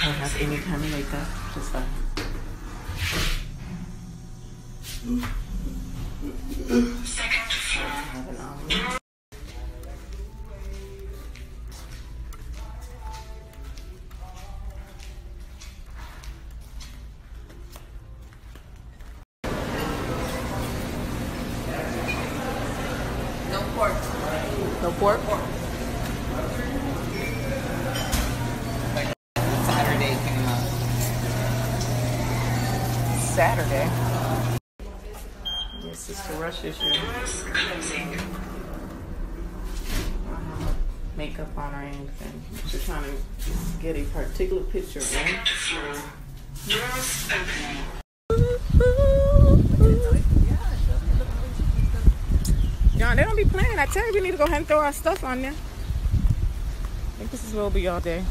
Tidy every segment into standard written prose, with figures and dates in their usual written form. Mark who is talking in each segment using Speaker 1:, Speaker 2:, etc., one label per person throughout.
Speaker 1: don't have any kind of makeup, just fine. Second floor.
Speaker 2: No pork.
Speaker 1: No pork?
Speaker 2: Saturday came out.
Speaker 1: Saturday. Yes, it's the rush issue. Makeup on or anything. Just trying to get a particular picture in. Doors opening. Y'all, they don't be playing. I tell you, we need to go ahead and throw our stuff on there. I think this is where we'll be all day.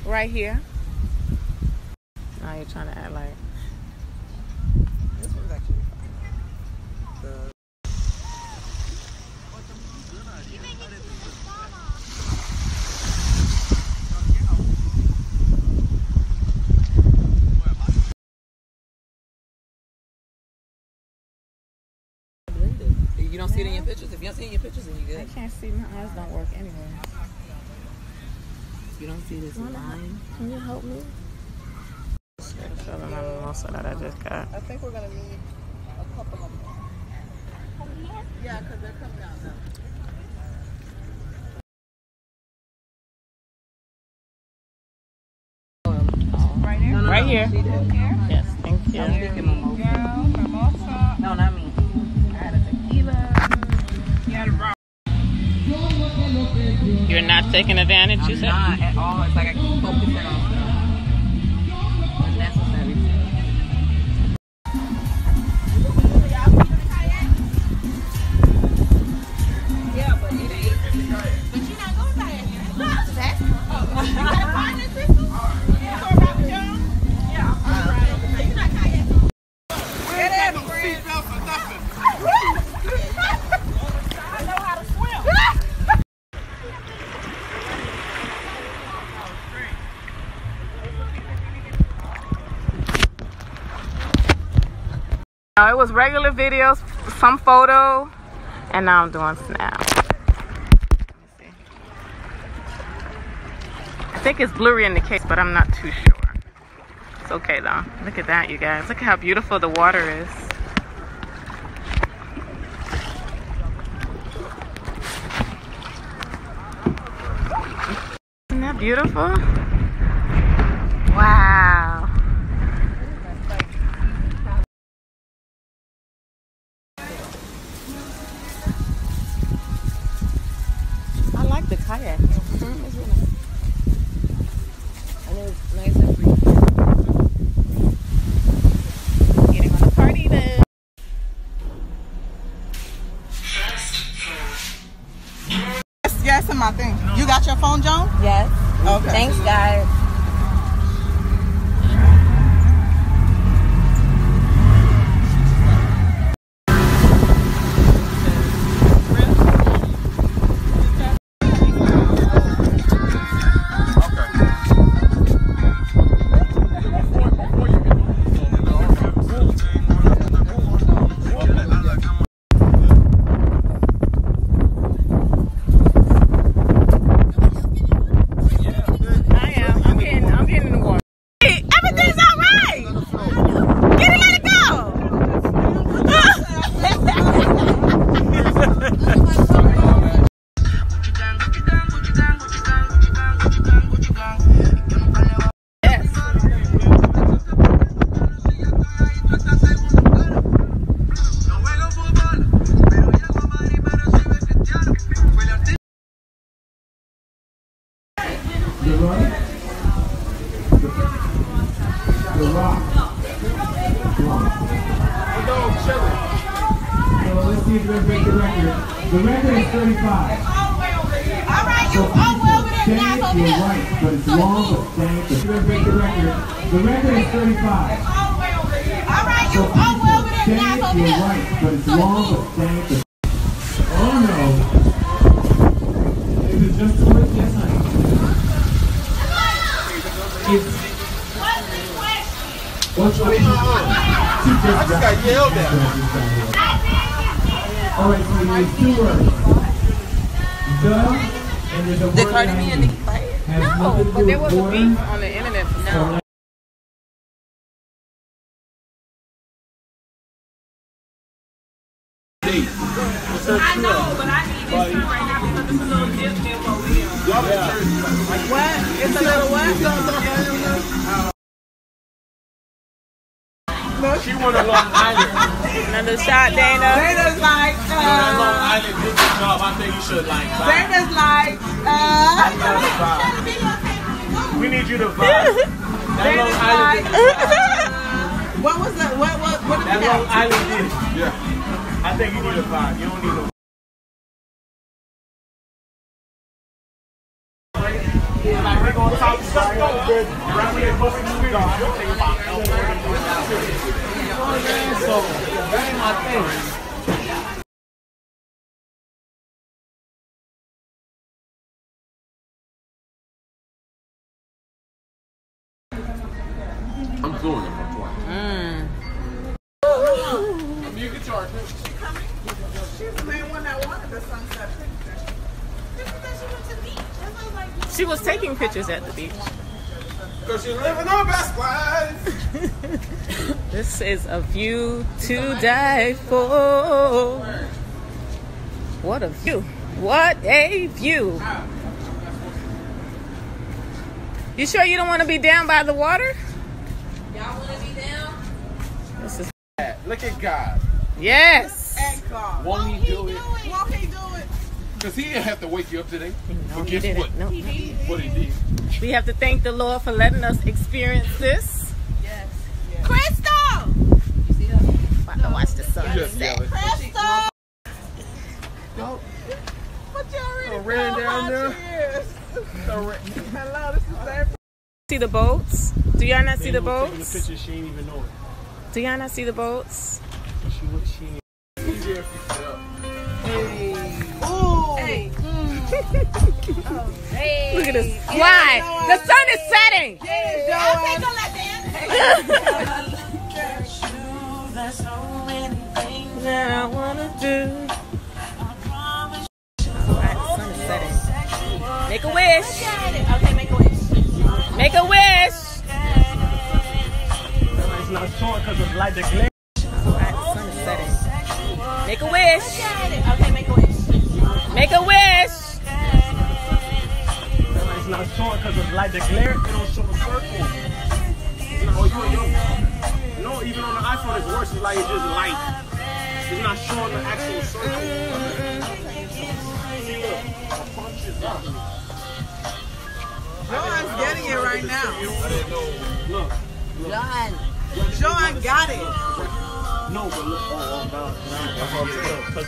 Speaker 1: Right here. Now you're trying to add like.
Speaker 2: This one's actually fine. You don't see it in your pictures. If you don't see it in your pictures, then you good.
Speaker 1: I can't see. My eyes don't work anyway.
Speaker 2: You don't see this line.
Speaker 1: Can you help me? So that I just got.
Speaker 2: I think we're gonna need a couple of them. Yeah, because they're coming out now. Right here?
Speaker 1: No, right here.
Speaker 2: Here?
Speaker 1: Yes, thank you.
Speaker 2: I'm thinking mimosa. No, not me. I had a tequila. You had a raw.
Speaker 1: You're not taking advantage, you said?
Speaker 2: Not at all. It's like I keep focusing on what's necessary. Yeah, but it ain't. But you're not going kayaking. That's you got a partner, Crystal? Yeah. For Robert Jones? Yeah. All right. So you're not kayaking. Get in, no seatbelt for nothing. I know how to swim.
Speaker 1: No, it was regular videos, some photo, and now I'm doing snap. Let me see. I think it's blurry in the case, but I'm not too sure. It's okay though. Look at that, you guys. Look at how beautiful the water is. Isn't that beautiful? Wow. I like the kayak. It's really nice.
Speaker 2: And it's nice and free.
Speaker 1: Getting on the party then.
Speaker 3: Yes, in my thing. You got your phone, Joan?
Speaker 2: Yes.
Speaker 3: Okay.
Speaker 2: Thanks, guys.
Speaker 4: So let's see if we're going to break the record. The record is 35.
Speaker 2: you all way over there, guys over
Speaker 4: You're
Speaker 2: here.
Speaker 4: right, but it's long, but dang, you're gonna break the record. The record is 35.
Speaker 2: All right, you all way over there, guys over
Speaker 4: You're
Speaker 2: here.
Speaker 4: right, but it's long, but dang. Oh no. Is it just too much? Yes, honey. What's the question? I
Speaker 5: just got yelled at.
Speaker 4: All right, so there's 2 words. The, and there's a word
Speaker 3: Did Cardi B and Nicki fight?
Speaker 4: has
Speaker 1: No,
Speaker 4: nothing to do
Speaker 1: but there
Speaker 4: with
Speaker 1: was a
Speaker 4: water.
Speaker 1: beef on the internet for now.
Speaker 2: I know, but I need this right now because it's a little dip over here.
Speaker 1: What? It's a little what?
Speaker 5: She won a Long Island.
Speaker 1: Another shot, Dana.
Speaker 3: Dana's like,
Speaker 5: Long Island did the job. I think you should like vibe.
Speaker 3: Dana's like,
Speaker 5: We need you to vibe. That Long
Speaker 3: Dana's
Speaker 5: Island
Speaker 3: like,
Speaker 5: did.
Speaker 3: what was that? What did
Speaker 5: That
Speaker 3: we
Speaker 5: Long
Speaker 3: have?
Speaker 5: Island did. Yeah. I think you need a vibe. You don't need no. Like we're gonna talk stuff good. Around here, most of the street are. So that ain't my thing. I'm doing it. You can charge me.
Speaker 3: She's the main one that wanted the sunset picture.
Speaker 1: She was taking pictures at the beach.
Speaker 5: Because she's living her best life.
Speaker 1: This is a view to die for. What a view. What a view. You sure you don't want to be down by the water?
Speaker 2: Y'all want to be down?
Speaker 1: This is
Speaker 5: Look at God.
Speaker 1: yes.
Speaker 3: And God.
Speaker 5: Won't he do it?
Speaker 3: Won't he do it?
Speaker 5: Because he didn't have to wake you up today.
Speaker 1: No,
Speaker 5: But
Speaker 1: he
Speaker 5: guess
Speaker 1: didn't.
Speaker 5: what?
Speaker 1: No.
Speaker 5: What he did.
Speaker 1: We have to thank the Lord for letting us experience this.
Speaker 3: Yes.
Speaker 2: Crystal!
Speaker 1: Watch the sun.
Speaker 5: You just yell it.
Speaker 2: Crystal!
Speaker 5: No.
Speaker 3: But you already
Speaker 5: ran down there.
Speaker 3: Hello, this is April.
Speaker 1: See the boats? Do y'all not see the
Speaker 5: Taking the
Speaker 1: boats?
Speaker 5: picture, she ain't even know it.
Speaker 1: Do y'all not see the boats?
Speaker 5: She ain't. Easier if you sit up.
Speaker 3: Hey.
Speaker 1: Look at this. Why? The sun is setting.
Speaker 2: I'll take a left hand.
Speaker 1: That I wanna do. Alright, the sun is setting. Make a wish.
Speaker 2: Okay, make a wish.
Speaker 1: Make a wish.
Speaker 5: It's not short because of light the glare.
Speaker 1: Alright, the sun is setting. Make a wish.
Speaker 2: Okay, make a wish.
Speaker 1: Make a wish.
Speaker 5: It's not short because of light the glare. It don't show a circle. It's not, oh, you know, even on the iPhone it's worse. It's like it's just light. It's not showing the actual circle. See, look, my punch is up.
Speaker 3: Joan's getting it right now.
Speaker 5: Look.
Speaker 3: Joan got it.
Speaker 5: No, but look.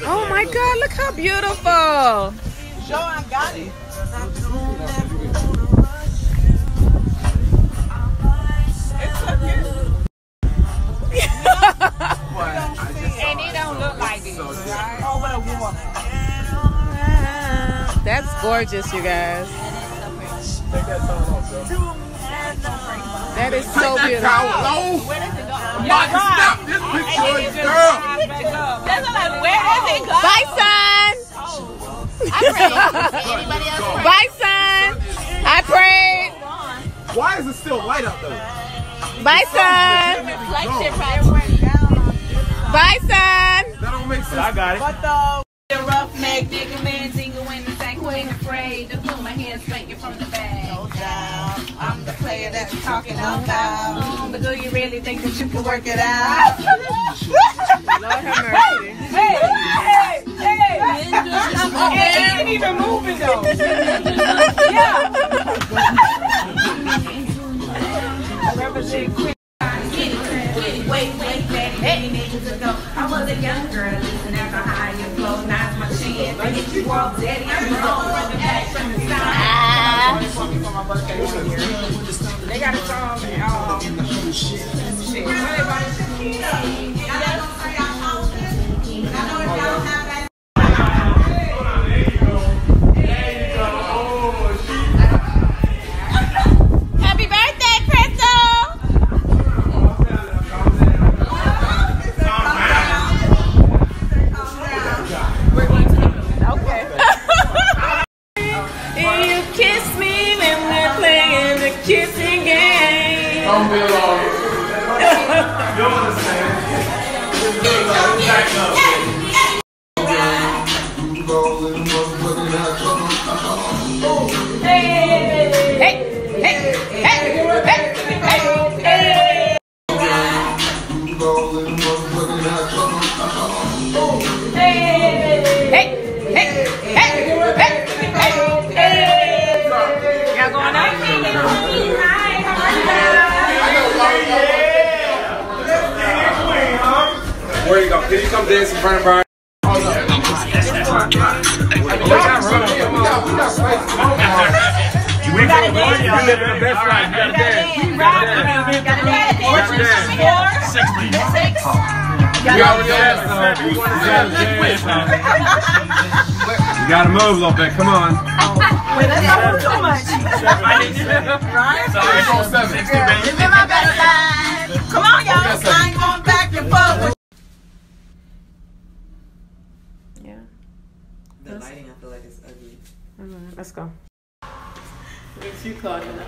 Speaker 1: Oh my God, look how beautiful.
Speaker 3: Joan got it. It's so cute.
Speaker 2: And it don't look like this.
Speaker 3: Over the water.
Speaker 1: That's gorgeous, you guys.
Speaker 5: Take that song off, bro.
Speaker 1: That is so beautiful.
Speaker 2: Where does it go?
Speaker 5: Snap this picture of your girl.
Speaker 2: That's like, where does it go?
Speaker 1: Bye, son.
Speaker 2: I pray. Anybody else pray?
Speaker 1: Bye, son. I prayed.
Speaker 5: Why is it still light out though?
Speaker 1: Bye, son.
Speaker 2: Reflection, right?
Speaker 1: Bye, son.
Speaker 5: That don't make sense. I got it.
Speaker 3: But the
Speaker 2: The rough neck, nigga man, single when the sack, who ain't afraid to pull my hands, spank you from the bag.
Speaker 3: I'm the player that's talking about.
Speaker 2: But do you really think that you can work
Speaker 3: Work it out.
Speaker 1: Lord have mercy.
Speaker 3: Hey. It ain't even moving though.
Speaker 2: Wait, many niggas ago. I was a young girl, listening after high and flow, now's my chance. I get you all daddy, I'm wrong, from the back, from They got a song shit. Happy birthday, Crystal! We're going to the moon. Okay. You kiss me when we're playing the kissing game.
Speaker 6: Don't be alone. You understand?
Speaker 2: Hey, hey, hey, hey, hey, hey. Y'all going up?
Speaker 6: Where you go? Can you come dance in front of Brian? We got to dance. You live in the best life. You got to dance. You got to move a little bit. Come on.
Speaker 2: Wait, let's not move too much. Live in my best life. Come on, y'all. I'm going back and forth.
Speaker 1: Yeah.
Speaker 7: The lighting, I feel like it's ugly.
Speaker 1: Let's go. It's you clogging up.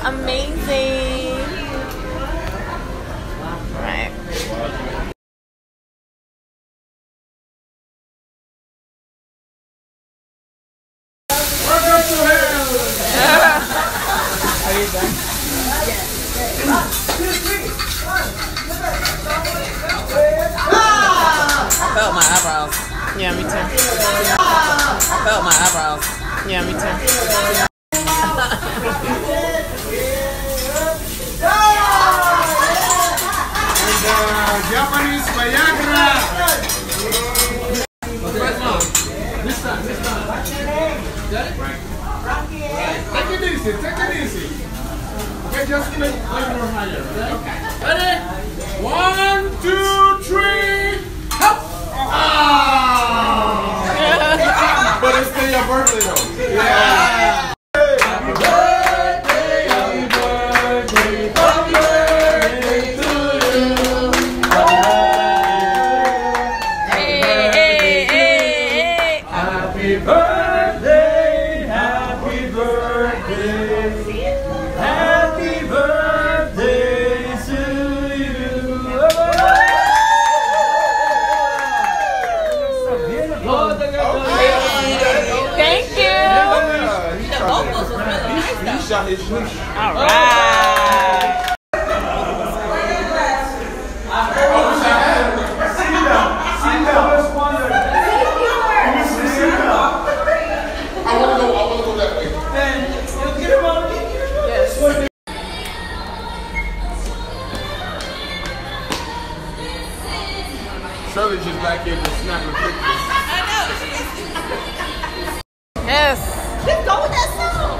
Speaker 1: Amazing. Right.
Speaker 6: Are you done?
Speaker 7: I felt my eyebrows.
Speaker 1: Yeah, me too.
Speaker 7: I felt my eyebrows.
Speaker 1: Yeah, me too.
Speaker 6: Japanese Viagra. Take it easy, take it easy. Okay, just make it more higher, okay? Ready? 1, 2, 3, help! Ah! But it's still your birthday though. Yeah. Happy birthday, happy birthday, happy birthday to you.
Speaker 2: Hey, hey, hey, hey.
Speaker 6: Happy birthday, happy birthday, happy birthday to you.
Speaker 2: Thank you.
Speaker 6: He shot his shoot.
Speaker 2: All right.
Speaker 6: I want to go that way.
Speaker 1: Yes.
Speaker 6: Shirley's just back here just snapping pictures.
Speaker 1: Yes.
Speaker 2: Let's go with that song.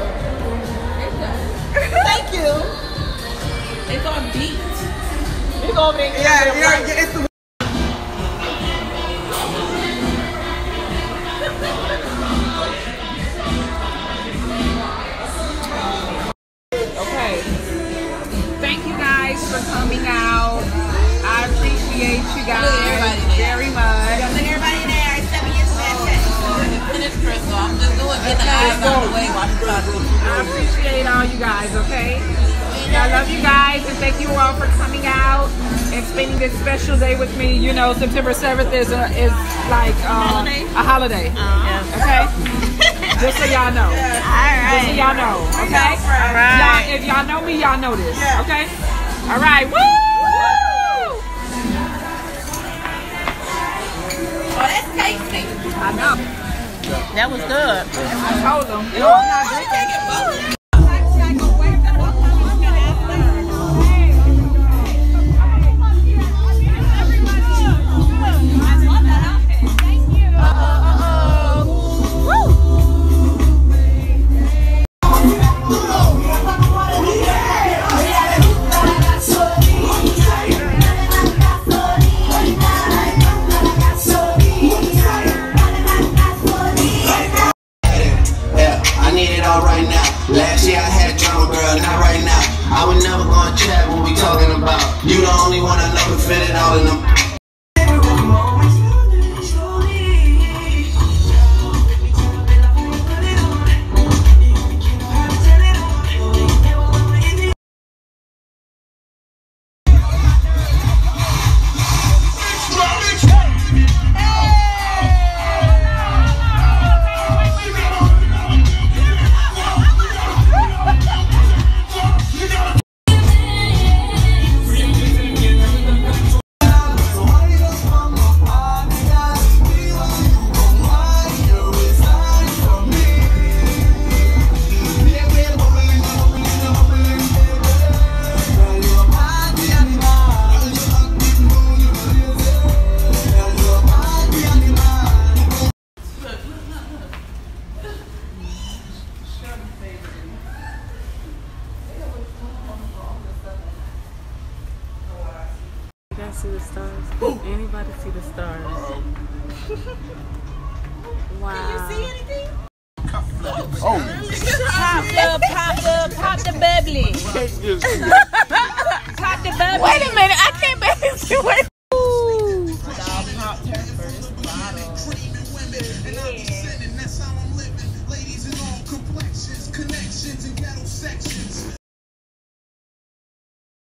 Speaker 2: Thank you. It's on beat. You go over there.
Speaker 3: Yeah, it's the
Speaker 2: Okay. Thank you guys for coming out. I appreciate you guys very much.
Speaker 7: Look everybody there. 7 years back. Finish Crystal. I'm just doing get the
Speaker 2: I appreciate all you guys, okay? I love you guys and thank you all for coming out and spending this special day with me. You know, September 7th is like a holiday. Okay? Just so y'all know. Just so y'all know, okay? Y'all, if y'all know me, y'all know this, okay? All right, woo!
Speaker 3: Oh, that's tasty.
Speaker 2: I know.
Speaker 3: That was good.
Speaker 2: I told them. You know, I'm not drinking.
Speaker 8: Last year I had drama, girl, not right now. I was never gonna chat what we talking about. You the only one I know can fit it all in them.
Speaker 1: See the stars? Anybody see the stars? Wow.
Speaker 2: Can you see anything?
Speaker 5: Oh.
Speaker 2: Pop the bubbly. Pop the bubbly.
Speaker 3: Wait a minute, I can't believe you went.